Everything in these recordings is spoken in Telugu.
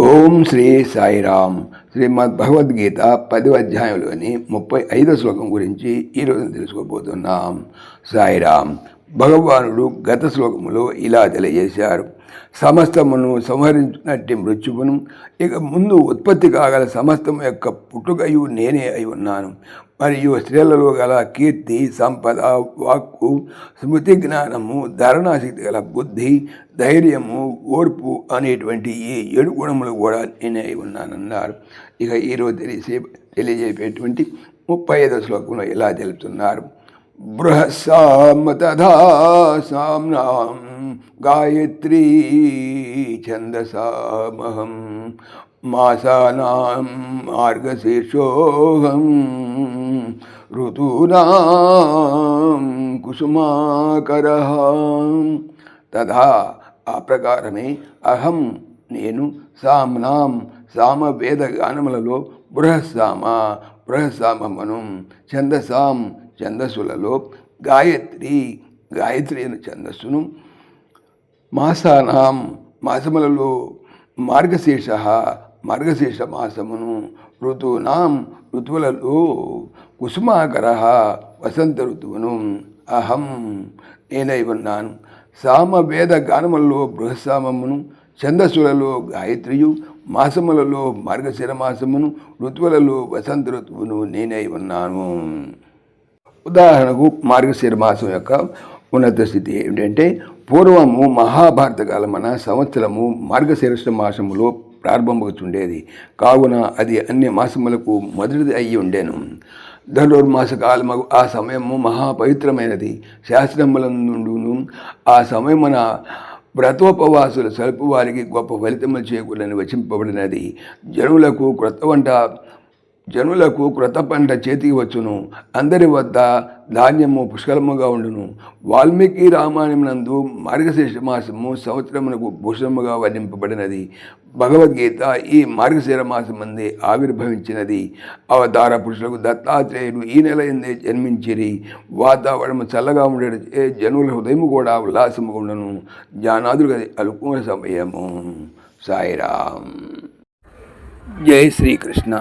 ఓం శ్రీ సాయిరామ్. శ్రీమద్ భగవద్గీత 10వ అధ్యాయంలోని 35వ శ్లోకం గురించి ఈరోజు తెలుసుకోబోతున్నాం. సాయిరామ్. భగవానుడు గత శ్లోకములో ఇలా తెలియజేశారు: సమస్తమును సంహరించినట్టి మృత్యువును, ఇక ముందు ఉత్పత్తి కాగల సమస్తము యొక్క పుట్టుకయు నేనే అయి ఉన్నాను. మరియు స్త్రీలలో గల కీర్తి, సంపద, వాక్కు, స్మృతి, జ్ఞానము, ధారణాశక్తి గల బుద్ధి, ధైర్యము, ఓర్పు అనేటువంటి ఈ 7 గుణములు కూడా నేనే అయి ఉన్నానన్నారు. ఇక ఈరోజు తెలియజేపేటువంటి 35వ శ్లోకంలో ఇలా తెలుపుతున్నారు: బృహస్సామ తథా సామ్నాం గాయత్రీ ఛందసామహం మాసానాం మార్గశీర్షోహం ఋతూనాం కుసుమాకరః. తథా ఆ ప్రకారమే అహం నేను సామ్నాం సామవేద గానములలో బృహస్సామను ఛందసాం ఛందస్సులలో గాయత్రి అయిన ఛందస్సును మాసానాం మాసములలో మార్గశీర్ష మాసమును ఋతూనాం ఋతువులలో కుసుమాకర వసంత ఋతువును అహం నేనై ఉన్నాను. సామవేద గానములలో బృహస్సామమును, ఛందస్సులలో గాయత్రియు, మాసములలో మార్గశిర మాసమును, ఋతువులలో వసంత ఋతువును నేనై ఉన్నాను. ఉదాహరణకు మార్గశిర మాసం యొక్క ఉన్నత స్థితి ఏమిటంటే, పూర్వము మహాభారత కాలమున సంవత్సరము మార్గశీర్ష మాసములో ప్రారంభమవుతుండేది. కావున అది అన్ని మాసములకు మొదటిది అయ్యి ఉండేను. ధనుర్మాస కాలము ఆ సమయము మహాపవిత్రమైనది. శాస్త్రములందును ఆ సమయమున వ్రతోపవాసులు సలుపు వారికి గొప్ప ఫలితములు చేకూరని వచింపబడినది. జనులకు క్రొత్త పంట చేతికి వచ్చును. అందరి వద్ద ధాన్యము పుష్కలముగా ఉండును. వాల్మీకి రామాయణమునందు మార్గశీర్ష మాసము సంవత్సరమునకు భూషణముగా వర్ణింపబడినది. భగవద్గీత ఈ మార్గశిర మాసమందే ఆవిర్భవించినది. అవతార పురుషులకు దత్తాత్రేయుడు ఈ నెల ఎందే జన్మించిరి. వాతావరణము చల్లగా ఉండేది, జనుల హృదయము కూడా ఉల్లాసముగా ఉండను. జ్ఞానాదులు అనుకూల సమయము. సాయిరామ్. జై శ్రీకృష్ణ.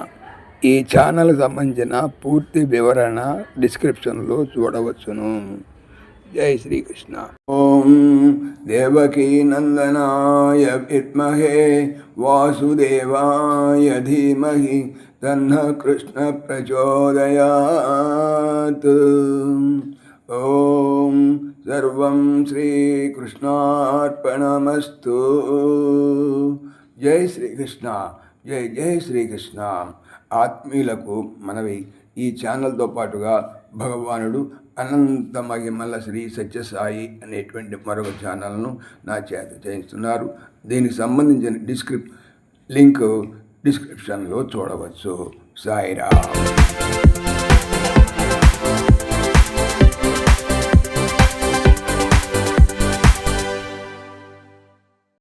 ఈ ఛానల్ సంబంధించిన పూర్తి వివరణ డిస్క్రిప్షన్లో చూడవచ్చును. జై శ్రీకృష్ణ. ఓం దేవకీ నందనాయ విద్మహే వాసుదేవాయ ధీమహి తన్నః కృష్ణ ప్రచోదయాత్. ఓం సర్వం శ్రీకృష్ణార్పణమస్తు. జై శ్రీకృష్ణ. జై జై శ్రీకృష్ణ. ఆత్మీయులకు మనవి, ఈ ఛానల్తో పాటుగా భగవానుడు అనంత మహిమల శ్రీ సత్యసాయి అనేటువంటి మరొక ఛానల్ను నా చేత చేయిస్తున్నారు. దీనికి సంబంధించిన లింక్ డిస్క్రిప్షన్లో చూడవచ్చు. సాయిరామ్.